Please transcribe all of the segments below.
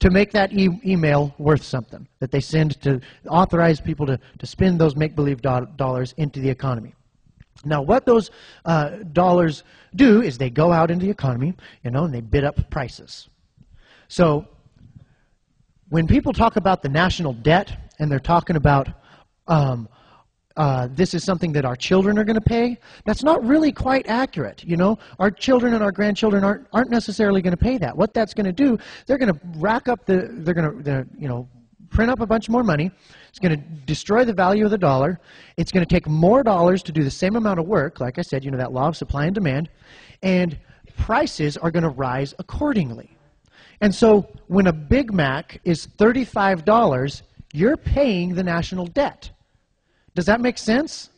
to make that email worth something that they send to authorize people to spend those make-believe dollars into the economy. Now, what those dollars do is they go out into the economy, and they bid up prices. So when people talk about the national debt and they're talking about this is something that our children are going to pay, that's not really quite accurate. Our children and our grandchildren aren't necessarily going to pay that. What that's going to do, they're going to rack up they're going to print up a bunch more money. It's going to destroy the value of the dollar. It's going to take more dollars to do the same amount of work. Like I said, that law of supply and demand, and prices are going to rise accordingly. And so when a Big Mac is $35, you're paying the national debt. Does that make sense?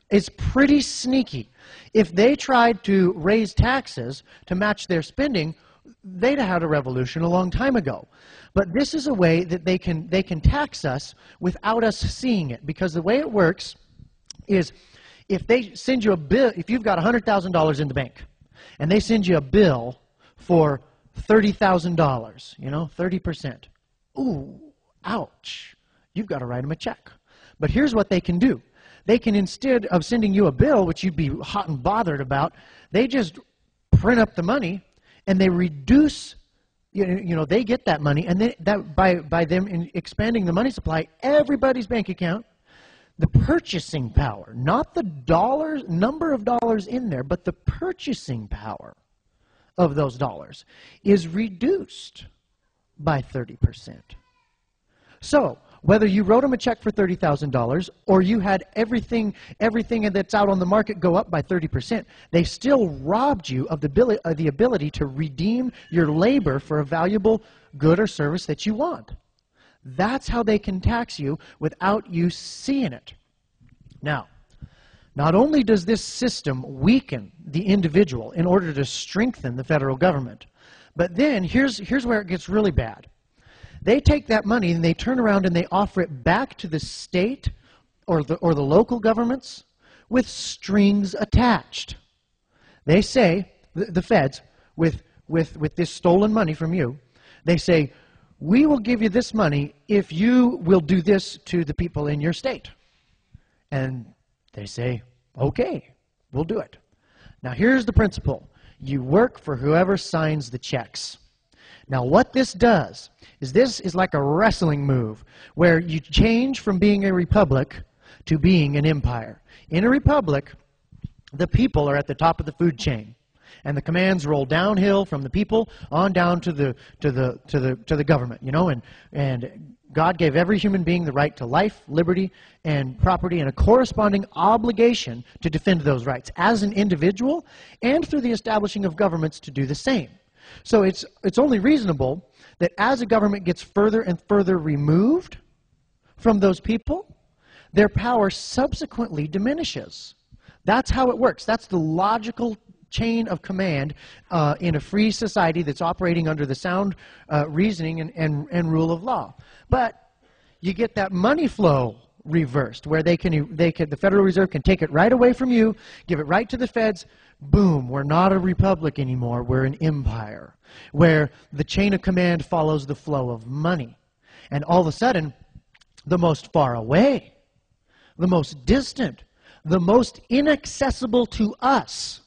It's pretty sneaky. If they tried to raise taxes to match their spending, they'd have had a revolution a long time ago. But this is a way that they can tax us without us seeing it, because the way it works is if they send you a bill, if you've got $100,000 in the bank, and they send you a bill for $30,000, 30%. Ooh, ouch. You've got to write them a check. But here's what they can do. They can, instead of sending you a bill, which you'd be hot and bothered about, they just print up the money and they reduce, they get that money, and by them expanding the money supply, everybody's bank account, the purchasing power, not the number of dollars in there, but the purchasing power of those dollars is reduced by 30%. So whether you wrote them a check for $30,000 or you had everything that's out on the market go up by 30%, they still robbed you of the ability to redeem your labor for a valuable good or service that you want. That's how they can tax you without you seeing it. Now, not only does this system weaken the individual in order to strengthen the federal government, but then here's where it gets really bad. They take that money and they turn around and they offer it back to the state or the local governments with strings attached. They say, the feds, with this stolen money from you, they say, we will give you this money if you will do this to the people in your state. And they say, okay, we'll do it. Now here's the principle. You work for whoever signs the checks. Now what this does is this is like a wrestling move where you change from being a republic to being an empire. In a republic, the people are at the top of the food chain, and the commands roll downhill from the people on down to the government, and God gave every human being the right to life, liberty, and property, and a corresponding obligation to defend those rights as an individual and through the establishing of governments to do the same. So it's only reasonable that as a government gets further and further removed from those people, their power subsequently diminishes. That's how it works. That's the logical chain of command in a free society that's operating under the sound reasoning and rule of law. But you get that money flow reversed, where the Federal Reserve can take it right away from you, give it right to the feds. Boom, we're not a republic anymore, we're an empire, where the chain of command follows the flow of money. And all of a sudden, the most far away, the most distant, the most inaccessible to us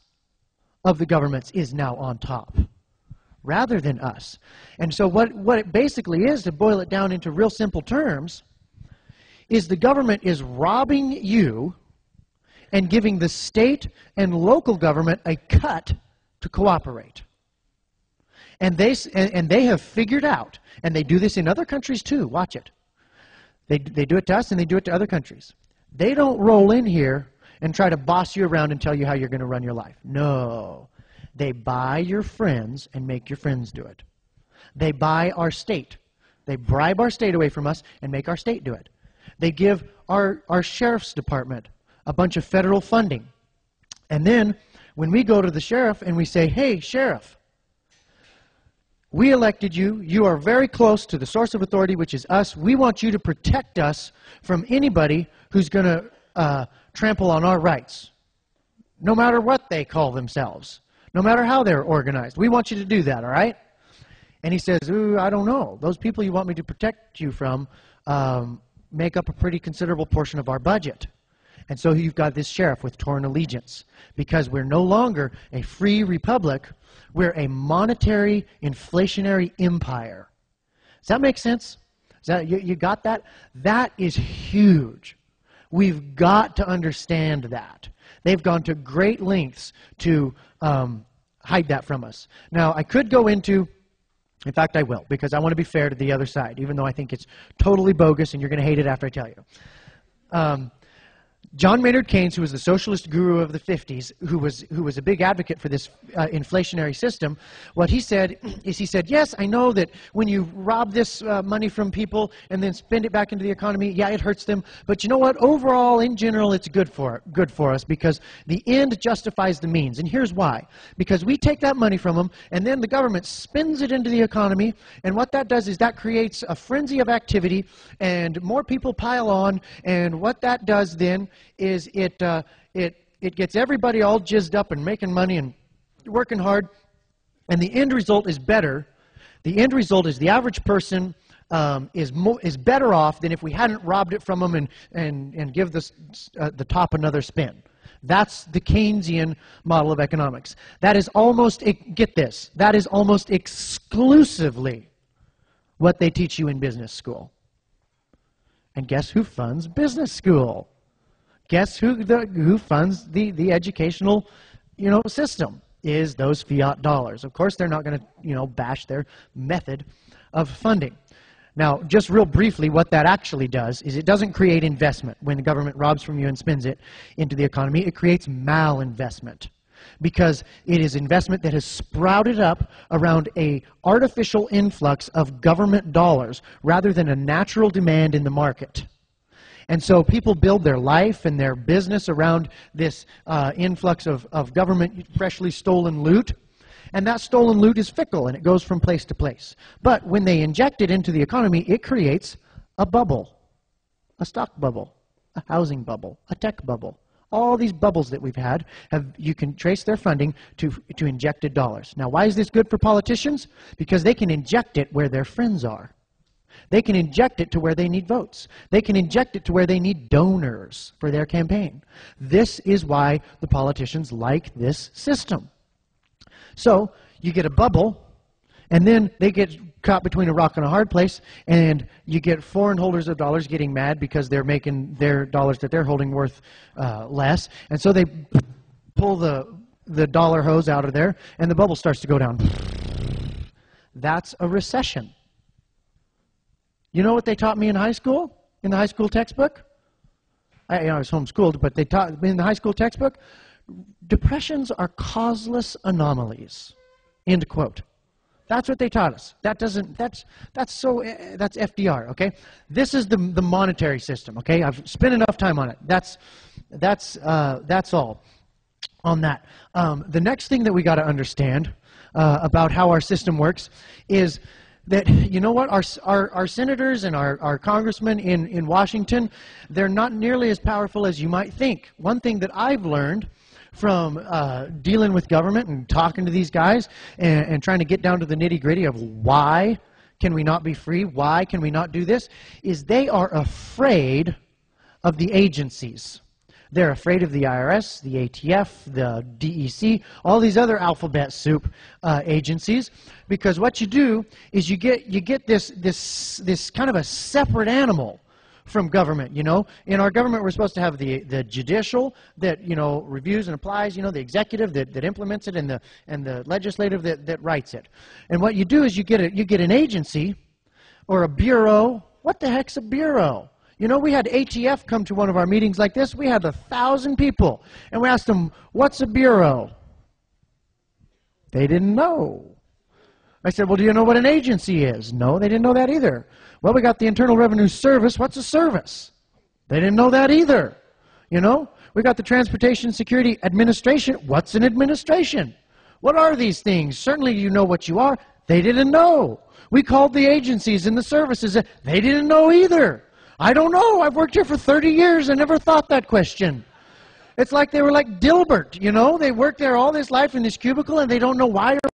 of the governments is now on top, rather than us. And so what it basically is, to boil it down into real simple terms, is the government is robbing you and giving the state and local government a cut to cooperate. And they have figured out, and they do this in other countries too, watch it. They do it to us and they do it to other countries. They don't roll in here and try to boss you around and tell you how you're going to run your life. No. They buy your friends and make your friends do it. They buy our state. They bribe our state away from us and make our state do it. They give our sheriff's department a bunch of federal funding. And then when we go to the sheriff and we say, hey, sheriff, we elected you. You are very close to the source of authority, which is us. We want you to protect us from anybody who's going to trample on our rights, no matter what they call themselves, no matter how they're organized. We want you to do that, all right? And he says, ooh, I don't know. Those people you want me to protect you from make up a pretty considerable portion of our budget. And so you've got this sheriff with torn allegiance, because we're no longer a free republic, we're a monetary, inflationary empire. Does that make sense? You got that? That is huge. We've got to understand that. They've gone to great lengths to hide that from us. Now, I could go into, in fact, I will, because I want to be fair to the other side, even though I think it's totally bogus and you're going to hate it after I tell you. John Maynard Keynes, who was the socialist guru of the 50s, who was a big advocate for this inflationary system, what he said is, he said, yes, I know that when you rob this money from people and then spend it back into the economy, yeah, it hurts them, but you know what? Overall, in general, it's good for us, because the end justifies the means. And here's why. Because we take that money from them, and then the government spends it into the economy, and what that does is that creates a frenzy of activity, and more people pile on, and what that does then is it gets everybody all jizzed up and making money and working hard, and the end result is better. The end result is the average person is better off than if we hadn't robbed it from them and give the top another spin. That's the Keynesian model of economics. That is almost, get this, that is almost exclusively what they teach you in business school. And guess who funds business school? Guess who funds the educational, system? Is those fiat dollars. Of course, they're not going to, bash their method of funding. Now, just real briefly, what that actually does is it doesn't create investment. When the government robs from you and spends it into the economy, it creates malinvestment, because it is investment that has sprouted up around an artificial influx of government dollars rather than a natural demand in the market. And so people build their life and their business around this influx of government freshly stolen loot. And that stolen loot is fickle, and it goes from place to place. But when they inject it into the economy, it creates a bubble, a stock bubble, a housing bubble, a tech bubble. All these bubbles that we've had, you can trace their funding to injected dollars. Now, why is this good for politicians? Because they can inject it where their friends are. They can inject it to where they need votes. They can inject it to where they need donors for their campaign. This is why the politicians like this system. So you get a bubble, and then they get caught between a rock and a hard place, and you get foreign holders of dollars getting mad because they're making their dollars that they're holding worth less, and so they pull the dollar hose out of there, and the bubble starts to go down. That's a recession. You know what they taught me in high school, in the high school textbook? I was homeschooled, but they taught me in the high school textbook, depressions are causeless anomalies. End quote. That's what they taught us. That's FDR, okay? This is the monetary system, okay? I've spent enough time on it. That's all on that. The next thing that we got to understand about how our system works is that, you know what, our senators and our congressmen in Washington, they're not nearly as powerful as you might think. One thing that I've learned from dealing with government and talking to these guys and trying to get down to the nitty-gritty of why can we not be free, why can we not do this, is they are afraid of the agencies. They're afraid of the IRS, the ATF, the DEC, all these other alphabet soup agencies, because what you do is you get this kind of a separate animal from government. In our government we're supposed to have the judicial that reviews and applies, the executive that implements it, and the legislative that writes it. And what you do is you get an agency or a bureau. What the heck's a bureau? We had ATF come to one of our meetings like this. We had 1,000 people, and we asked them, what's a bureau? They didn't know. I said, well, do you know what an agency is? No, they didn't know that either. Well, we got the Internal Revenue Service. What's a service? They didn't know that either. We got the Transportation Security Administration. What's an administration? What are these things? Certainly you know what you are. They didn't know. We called the agencies and the services. They didn't know either. I don't know. I've worked here for 30 years. I never thought that question. It's like they were like Dilbert, They worked there all this life in this cubicle, and they don't know why or